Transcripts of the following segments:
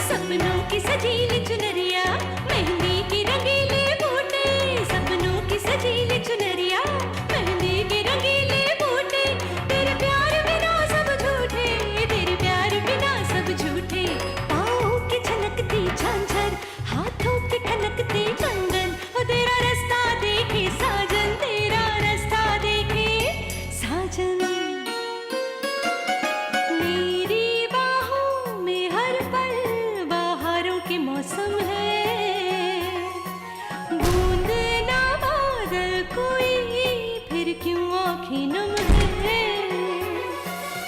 सपनों की सजीली चुनरिया, मेहंदी की रंगीले बूटे, सपनों की सजीली चुनरिया, मेहंदी की रंगीले बूटे, तेरे प्यार बिना सब झूठे, तेरे प्यार बिना सब झूठे, पाँव की छलकती झांझर, हाथों की ठनकती कंगन, ओ तेरा रास्ता देखे साजन, तेरा रास्ता देखे साजन। मौसम है, बूंद ना बादल कोई, फिर क्यों आँखें नम है,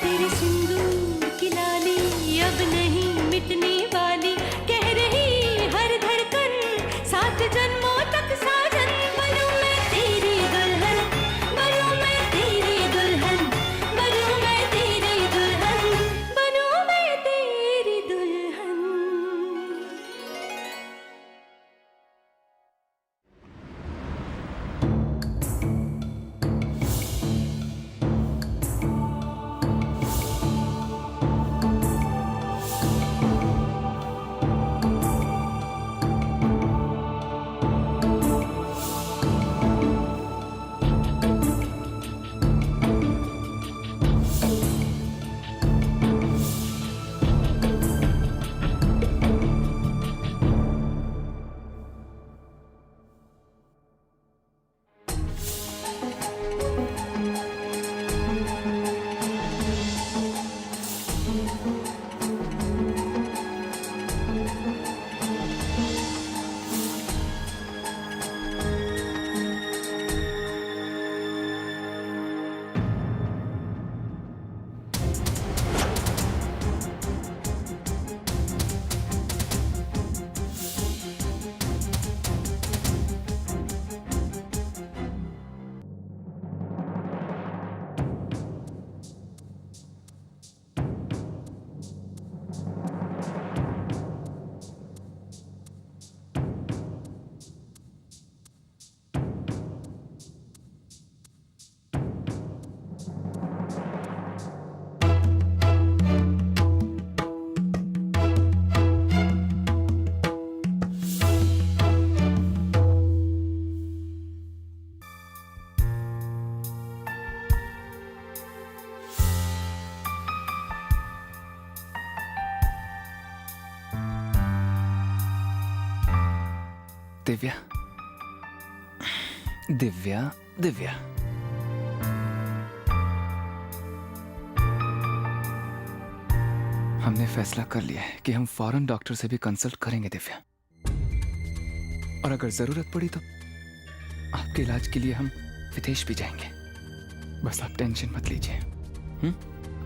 तेरे सिंदूर की लाली अब नहीं मिटने वाली, कह रही हर धड़कन 7 जन्मों तक साजन। बनूं मैं तेरी दुल्हन, बनूं मैं तेरी दुल्हन, बनूं मैं तेरी दुल्हन, बनूं मैं तेरी दुल्हन। दिव्या, दिव्या, दिव्या, हमने फैसला कर लिया है कि हम फौरन डॉक्टर से भी कंसल्ट करेंगे दिव्या, और अगर जरूरत पड़ी तो आपके इलाज के लिए हम विदेश भी जाएंगे। बस आप टेंशन मत लीजिए।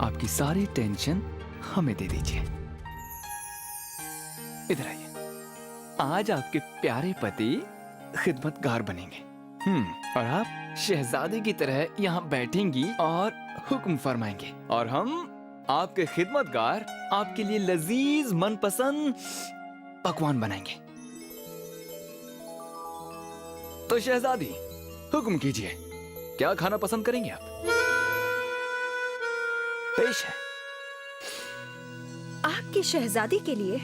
आपकी सारी टेंशन हमें दे दीजिए। इधर आइए। आज आपके प्यारे पति खिदमतगार बनेंगे, और आप शहजादे की तरह यहाँ बैठेंगी और हुक्म फरमाएंगे, और हम आपके खिदमतगार आपके लिए लजीज मनपसंद पकवान बनाएंगे। तो शहजादी, हुक्म कीजिए, क्या खाना पसंद करेंगे आप? पेश है आपकी शहजादी के लिए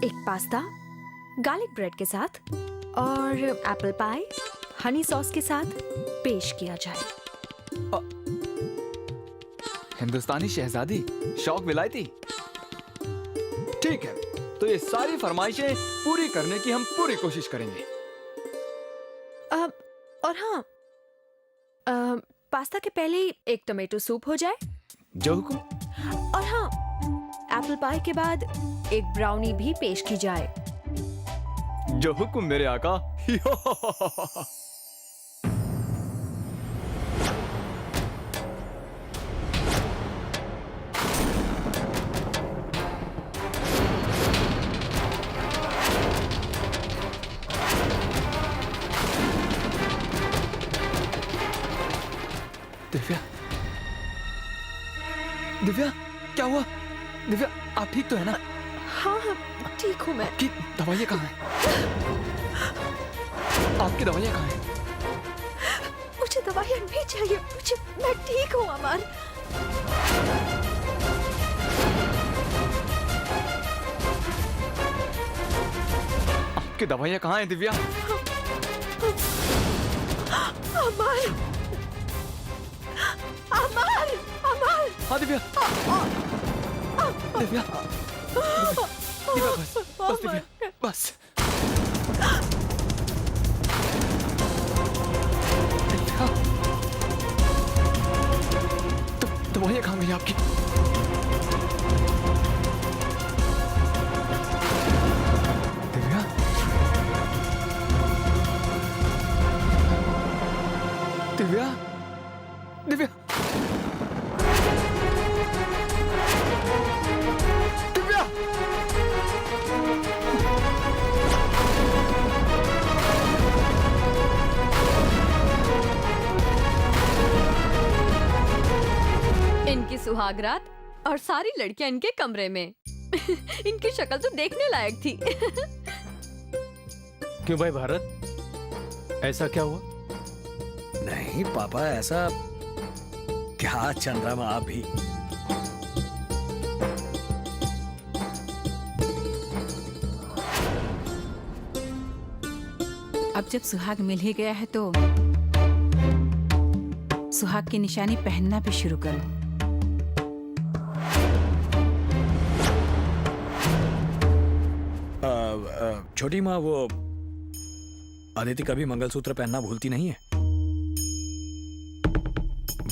एक पास्ता गार्लिक ब्रेड के साथ और एप्पल पाई हनी सॉस के साथ पेश किया जाए। हिंदुस्तानी शहजादी, शौक विलायती। ठीक है, तो ये सारी फरमाइशें पूरी करने की हम पूरी कोशिश करेंगे। और हाँ, पास्ता के पहले एक टोमेटो सूप हो जाए। जो हुक्म। और हाँ, एप्पल पाई के बाद एक ब्राउनी भी पेश की जाए। जो हुक्म मेरे आका। दिव्या, दिव्या, क्या हुआ? दिव्या, आप ठीक तो है ना? हाँ हाँ, ठीक हूँ मैं। आपकी दवाइयाँ कहाँ हैं? आपकी दवाइयाँ कहाँ हैं? मुझे दवाइयाँ नहीं चाहिए, मैं ठीक हूँ अमर। आपकी दवाइयाँ कहाँ हैं दिव्या? अमर, अमर, अमर। हाँ दिव्या, दिव्या, दिव्या बस, बस दिव्या, बस। दिव्या, दवाइयाँ कहाँ गई आपकी? दिव्या, दिव्या, दिव्या, दिव्या। इनकी सुहागरात और सारी लड़कियां इनके कमरे में। इनकी शक्ल तो देखने लायक थी। क्यों भाई भारत, ऐसा क्या हुआ? नहीं पापा, ऐसा क्या चंद्रमा आप भी। अब जब सुहाग मिल ही गया है तो सुहाग की निशानी पहनना भी शुरू करो। छोटी माँ, वो अदिति कभी मंगलसूत्र पहनना भूलती नहीं है।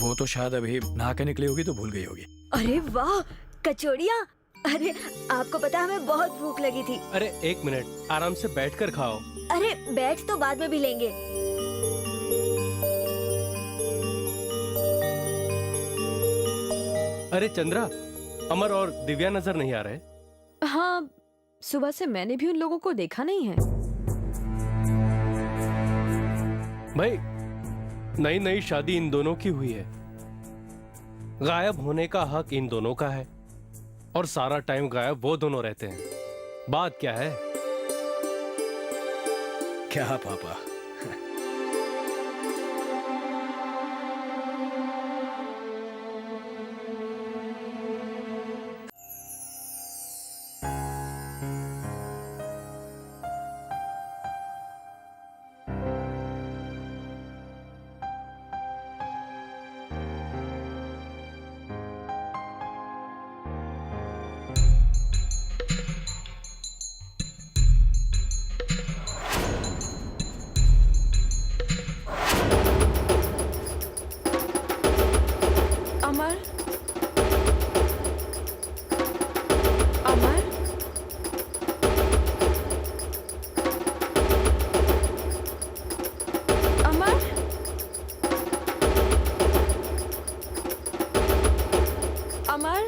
वो तो शायद अभी नहा के निकली होगी तो भूल गई होगी। अरे वाह, कचौड़ियाँ। अरे आपको पता है हमें बहुत भूख लगी थी। अरे एक मिनट, आराम से बैठकर खाओ। अरे बैठ तो बाद में भी लेंगे। अरे चंद्रा, अमर और दिव्या नजर नहीं आ रहे? हाँ, सुबह से मैंने भी उन लोगों को देखा नहीं है। भाई, नई नई शादी इन दोनों की हुई है। गायब होने का हक इन दोनों का है और सारा टाइम गायब वो दोनों रहते हैं। बात क्या है? क्या पापा? अमर, अमर, अमर, अमर।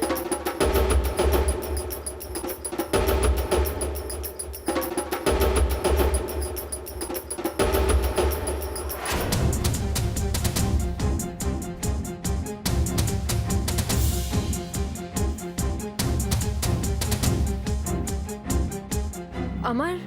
अमर,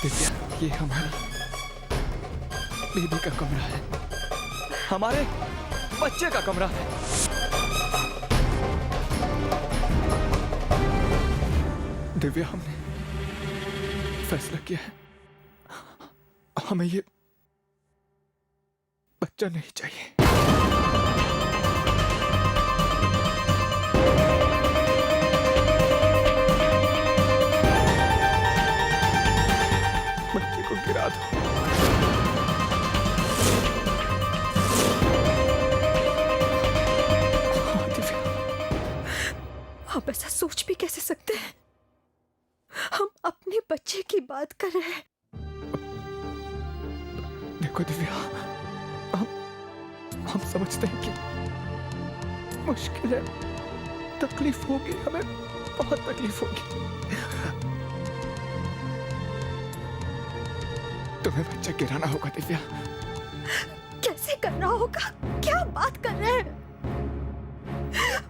दिव्या, ये हमारी बेबी का कमरा है। हमारे बच्चे का कमरा है। दिव्या, हमने फैसला किया है, हमें ये बच्चा नहीं चाहिए। बच्चे को गिरा दो। हाँ, दिव्या, आप ऐसा सोच भी कैसे सकते हैं? हम अपने बच्चे की बात कर रहे हैं। देखो दिव्या, हम समझते हैं कि मुश्किल है, तकलीफ होगी, हमें बहुत तकलीफ होगी। तुम्हें बच्चा गिराना होगा दिव्या। कैसे करना होगा? क्या बात कर रहे हैं?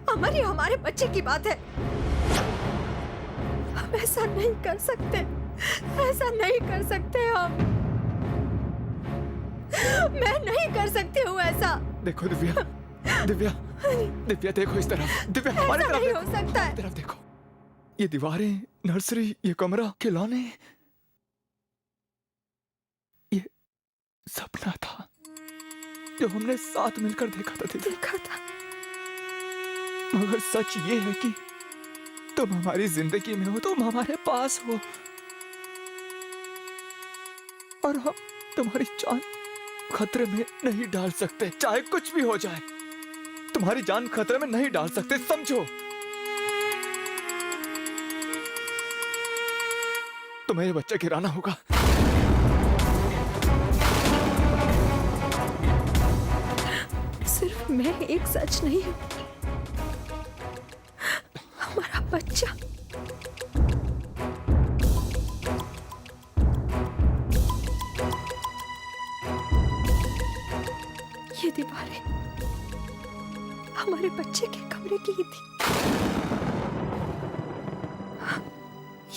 हमारी हमारे बच्चे की बात है। हम ऐसा नहीं कर सकते, ऐसा नहीं कर सकते हम। मैं नहीं कर सकती हूँ ऐसा। देखो दिव्या, दिव्या, दिव्या देखो इस तरफ। दिव्या हमारी ऐसा तरफ नहीं देखो, हो सकता है। हमारी तरफ देखो। ये दीवारें, नर्सरी, ये कमरा, खिलौने, ये सपना था जो हमने साथ मिलकर देखा था दिव्या। देखा था। मगर सच ये है कि तुम हमारी जिंदगी में हो, तुम हमारे पास हो, और हम तुम्हारी जान खतरे में नहीं डाल सकते। चाहे कुछ भी हो जाए, तुम्हारी जान खतरे में नहीं डाल सकते, समझो। तुम्हें ये बच्चा गिराना होगा। सिर्फ मैं एक सच नहीं हूँ, हमारा बच्चा। ये दीवारें हमारे बच्चे के कमरे की ही थी।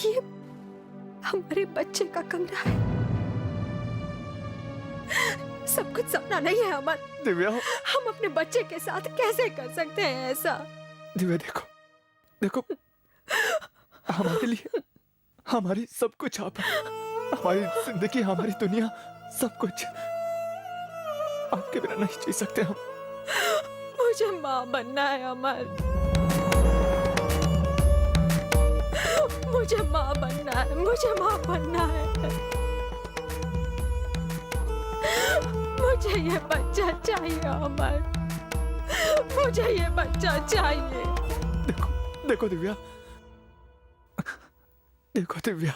ये हमारे बच्चे का कमरा है। सब कुछ सपना नहीं है अमर। दिव्या, हम अपने बच्चे के साथ कैसे कर सकते हैं ऐसा? दिव्या देखो, देखो, हमारे लिए हमारी सब कुछ आप, हमारी जिंदगी, हमारी दुनिया, सब कुछ। आपके बिना नहीं जी सकते हम। मुझे माँ बनना है अमर, मुझे माँ बनना है, मुझे माँ बनना है। मुझे ये बच्चा चाहिए अमर, मुझे ये बच्चा चाहिए। देखो, देखो दिव्या, देखो दिव्या,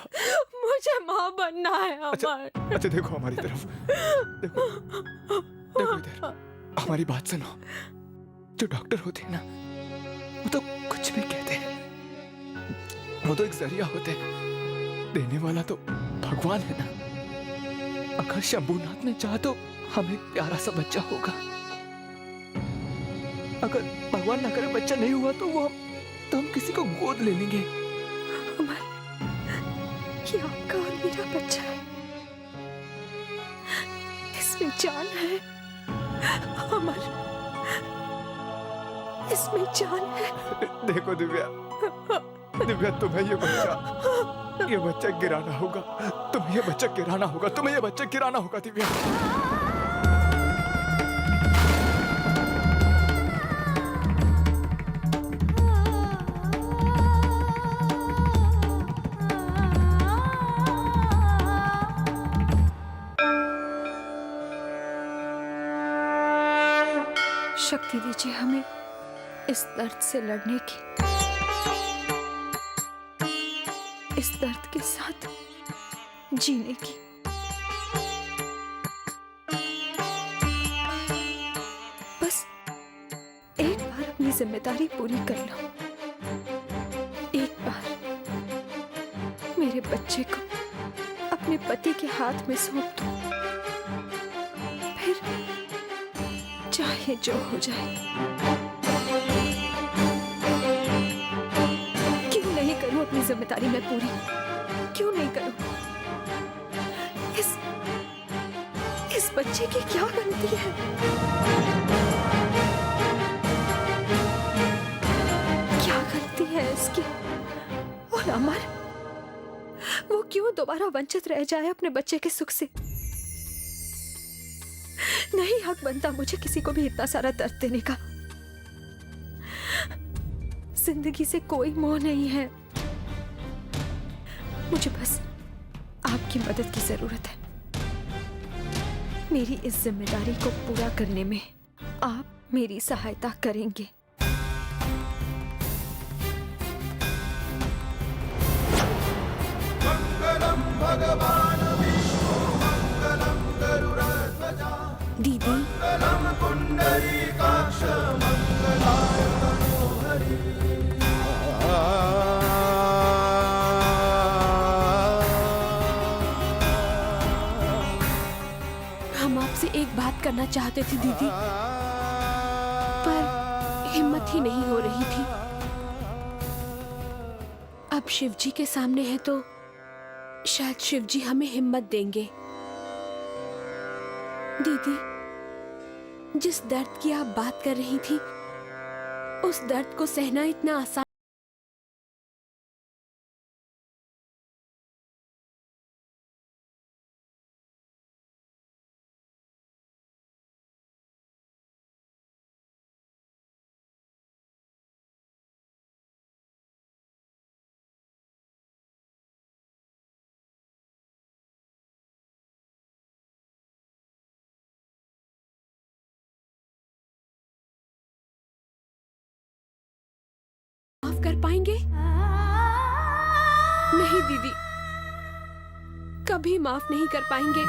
मुझे माँ बनना है अमर। अच्छा देखो हमारी तरफ, देखो, देखो इधर, हमारी बात सुनो। जो डॉक्टर होते हैं ना, वो तो कुछ भी कहते हैं, वो तो एक जरिया होते हैं, देने वाला तो भगवान है ना। अगर शंभूनाथ ने चाहा तो हमें एक प्यारा सा बच्चा होगा। अगर भगवान ना करे बच्चा नहीं हुआ तो हम किसी को गोद ले लेंगे। अमर, ये आपका और मेरा बच्चा है, इसमें जान है अमर, इसमें जान है। देखो दिव्या, दिव्या तुम्हें ये बच्चा गिराना होगा। तुम्हें ये बच्चा गिराना होगा, तुम्हें ये बच्चा गिराना होगा दिव्या। शक्ति दीजिए हमें इस दर्द से लड़ने की, इस दर्द के साथ जीने की। बस एक बार अपनी जिम्मेदारी पूरी कर लो, एक बार मेरे बच्चे को अपने पति के हाथ में सौंप दो, फिर चाहे जो हो जाए। क्यों नहीं करूं अपनी जिम्मेदारी में पूरी? क्यों नहीं करूं? इस बच्चे की क्या गलती है? क्या गलती है इसकी? और अमर, वो क्यों दोबारा वंचित रह जाए अपने बच्चे के सुख से? नहीं हक बनता मुझे किसी को भी इतना सारा दर्द देने का। जिंदगी से कोई मोह नहीं है। मुझे बस आपकी मदद की जरूरत है। मेरी इस जिम्मेदारी को पूरा करने में आप मेरी सहायता करेंगे। दीदी, हम आपसे एक बात करना चाहते थे दीदी, पर हिम्मत ही नहीं हो रही थी। अब शिवजी के सामने है तो शायद शिवजी हमें हिम्मत देंगे। दीदी, जिस दर्द की आप बात कर रही थी, उस दर्द को सहना इतना आसान माफ कर पाएंगे? नहीं दीदी, कभी माफ नहीं कर पाएंगे।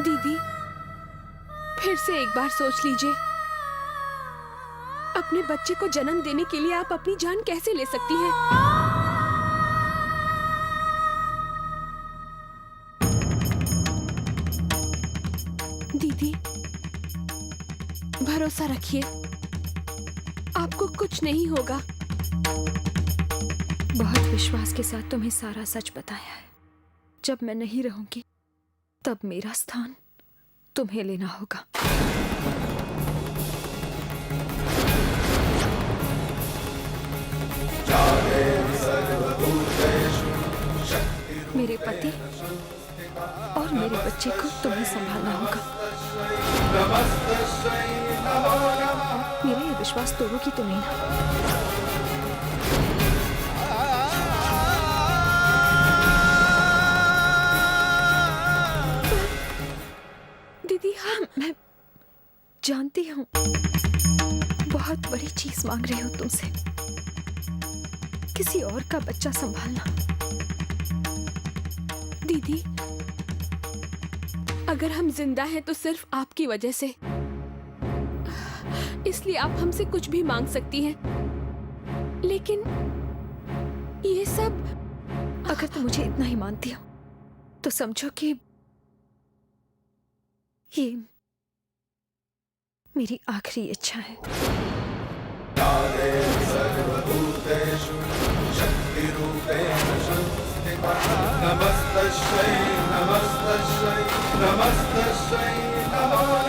दीदी, फिर से एक बार सोच लीजिए, अपने बच्चे को जन्म देने के लिए आप अपनी जान कैसे ले सकती हैं? दीदी, भरोसा रखिए, आपको कुछ नहीं होगा। बहुत विश्वास के साथ तुम्हें सारा सच बताया है। जब मैं नहीं रहूंगी तब मेरा स्थान तुम्हें लेना होगा। मेरे पति और मेरे बच्चे को तुम्हें संभालना होगा। मेरा ये विश्वास तोड़ोगी तो नहीं ना? दीदी, मैं जानती हूँ बहुत बड़ी चीज मांग रही हूँ तुमसे, किसी और का बच्चा संभालना। दीदी, अगर हम जिंदा हैं तो सिर्फ आपकी वजह से, इसलिए आप हमसे कुछ भी मांग सकती हैं। लेकिन ये सब, अगर तुम मुझे इतना ही मानती हो तो समझो कि ये मेरी आखिरी इच्छा है। नमस्तस्यै नमस्तस्यै नमस्तस्यै नमो